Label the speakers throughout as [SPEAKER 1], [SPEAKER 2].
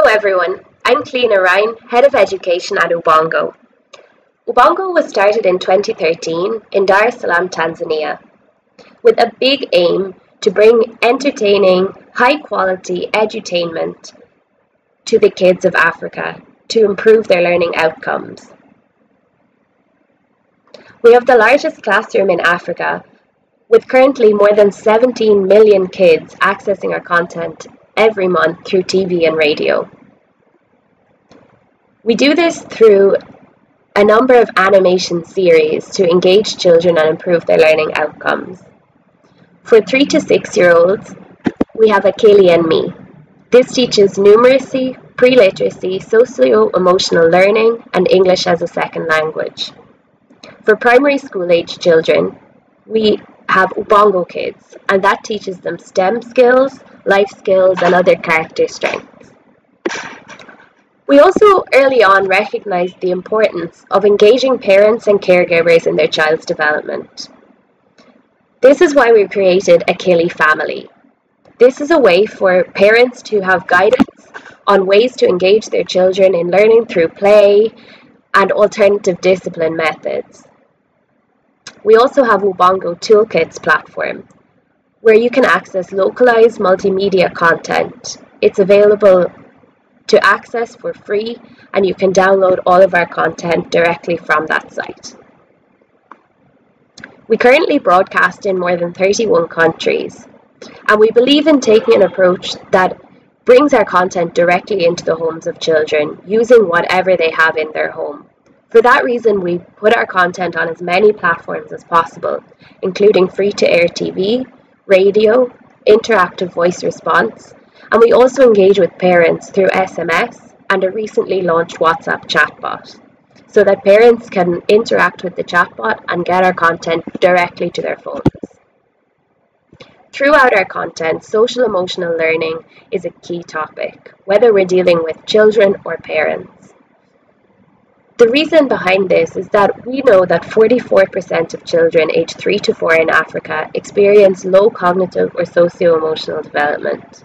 [SPEAKER 1] Hello everyone, I'm Cliodhna, Head of Education at Ubongo. Ubongo was started in 2013 in Dar es Salaam, Tanzania, with a big aim to bring entertaining, high-quality edutainment to the kids of Africa to improve their learning outcomes. We have the largest classroom in Africa, with currently more than 17 million kids accessing our content every month through TV and radio. We do this through a number of animation series to engage children and improve their learning outcomes. For 3 to 6 year olds, we have Achilles and Me. This teaches numeracy, pre-literacy, socio-emotional learning, and English as a second language. For primary school age children, we have Ubongo Kids, and that teaches them STEM skills, life skills, and other character strengths. We also early on recognized the importance of engaging parents and caregivers in their child's development. This is why we created Achilles Family. This is a way for parents to have guidance on ways to engage their children in learning through play and alternative discipline methods. We also have Ubongo Toolkits platform, where you can access localized multimedia content. It's available to access for free, and you can download all of our content directly from that site. We currently broadcast in more than 31 countries, and we believe in taking an approach that brings our content directly into the homes of children, using whatever they have in their home. For that reason, we put our content on as many platforms as possible, including free-to-air TV, radio, interactive voice response, and we also engage with parents through SMS and a recently launched WhatsApp chatbot, so that parents can interact with the chatbot and get our content directly to their phones. Throughout our content, social emotional learning is a key topic, whether we're dealing with children or parents. The reason behind this is that we know that 44% of children aged 3 to 4 in Africa experience low cognitive or socio-emotional development.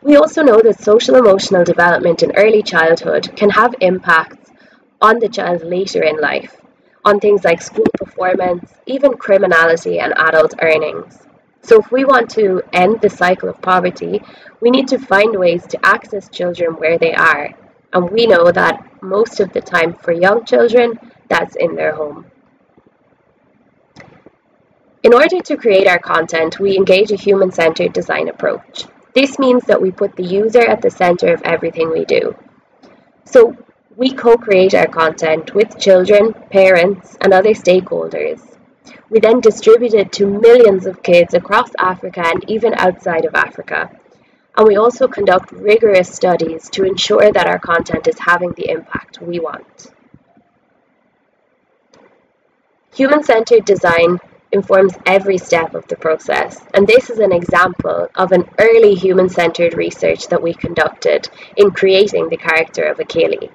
[SPEAKER 1] We also know that social emotional development in early childhood can have impacts on the child later in life, on things like school performance, even criminality and adult earnings. So if we want to end the cycle of poverty, we need to find ways to access children where they are. And we know that most of the time for young children, that's in their home. In order to create our content, we engage a human-centered design approach. This means that we put the user at the center of everything we do. So we co-create our content with children, parents, and other stakeholders. We then distribute it to millions of kids across Africa and even outside of Africa. And we also conduct rigorous studies to ensure that our content is having the impact we want. Human-centered design informs every step of the process, and this is an example of an early human-centered research that we conducted in creating the character of Achilles.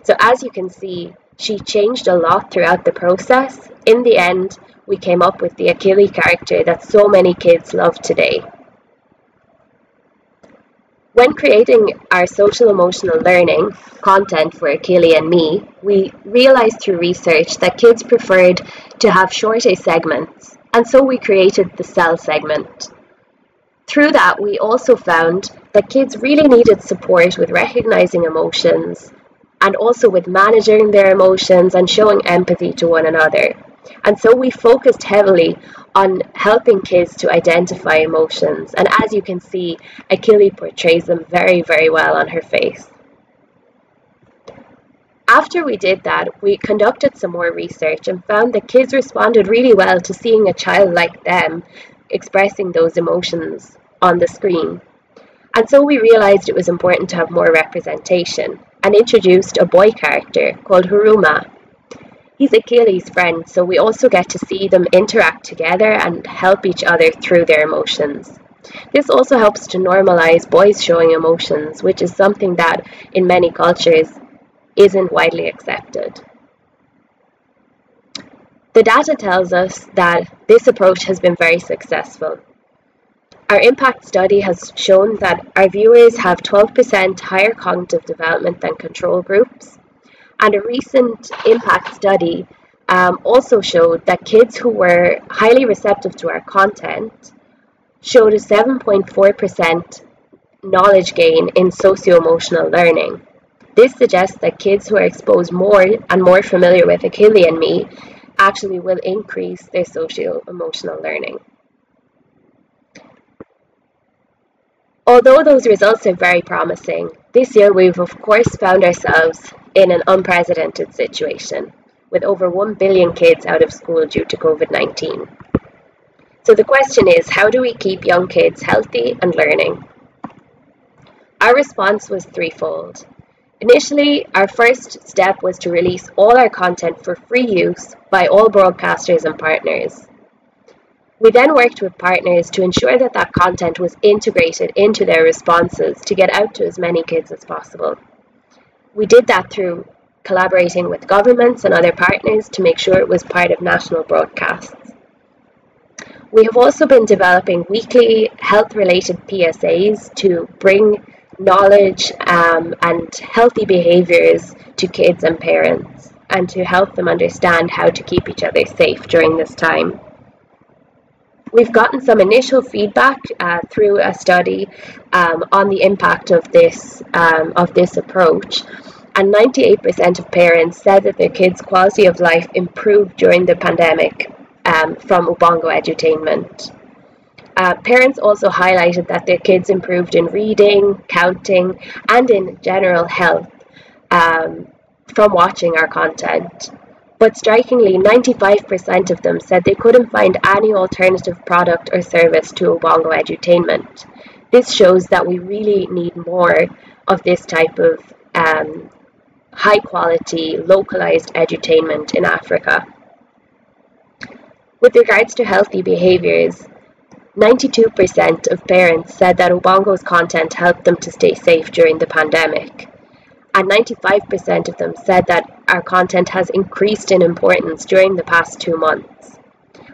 [SPEAKER 1] So as you can see, she changed a lot throughout the process. In the end, we came up with the Achilles character that so many kids love today. When creating our social emotional learning content for Achilles and Me, we realized through research that kids preferred to have shorter segments, and so we created the cell segment. Through that, we also found that kids really needed support with recognizing emotions and also with managing their emotions and showing empathy to one another. And so we focused heavily on helping kids to identify emotions. And as you can see, Achilles portrays them very, very well on her face. After we did that, we conducted some more research and found that kids responded really well to seeing a child like them expressing those emotions on the screen. And so we realized it was important to have more representation and introduced a boy character called Haruma. He's Achilles' friend, so we also get to see them interact together and help each other through their emotions. This also helps to normalize boys showing emotions, which is something that in many cultures isn't widely accepted. The data tells us that this approach has been very successful. Our impact study has shown that our viewers have 12% higher cognitive development than control groups, and a recent impact study also showed that kids who were highly receptive to our content showed a 7.4% knowledge gain in socio-emotional learning. This suggests that kids who are exposed more and more familiar with Achilles and me actually will increase their socio-emotional learning. Although those results are very promising, this year we've of course found ourselves in an unprecedented situation, with over 1 billion kids out of school due to COVID-19. So the question is, how do we keep young kids healthy and learning? Our response was threefold. Initially, our first step was to release all our content for free use by all broadcasters and partners. We then worked with partners to ensure that that content was integrated into their responses to get out to as many kids as possible. We did that through collaborating with governments and other partners to make sure it was part of national broadcasts. We have also been developing weekly health-related PSAs to bring knowledge and healthy behaviours to kids and parents, and to help them understand how to keep each other safe during this time. We've gotten some initial feedback through a study on the impact of this approach, and 98% of parents said that their kids' quality of life improved during the pandemic from Ubongo Edutainment. Parents also highlighted that their kids improved in reading, counting, and in general health from watching our content. But strikingly, 95% of them said they couldn't find any alternative product or service to Ubongo Edutainment. This shows that we really need more of this type of high quality, localized edutainment in Africa. With regards to healthy behaviours, 92% of parents said that Ubongo's content helped them to stay safe during the pandemic, and 95% of them said that our content has increased in importance during the past 2 months.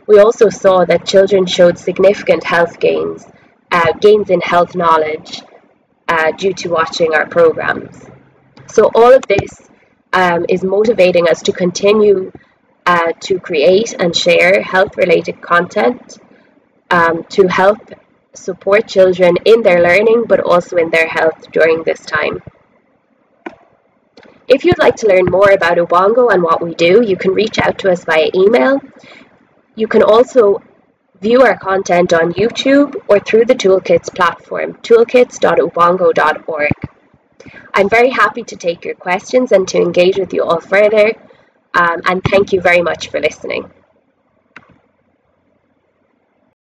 [SPEAKER 1] We also saw that children showed significant health gains in health knowledge due to watching our programs. So all of this is motivating us to continue to create and share health-related content to help support children in their learning, but also in their health during this time. If you'd like to learn more about Ubongo and what we do, you can reach out to us via email. You can also view our content on YouTube or through the Toolkits platform, toolkits.ubongo.org. I'm very happy to take your questions and to engage with you all further, and thank you very much for listening.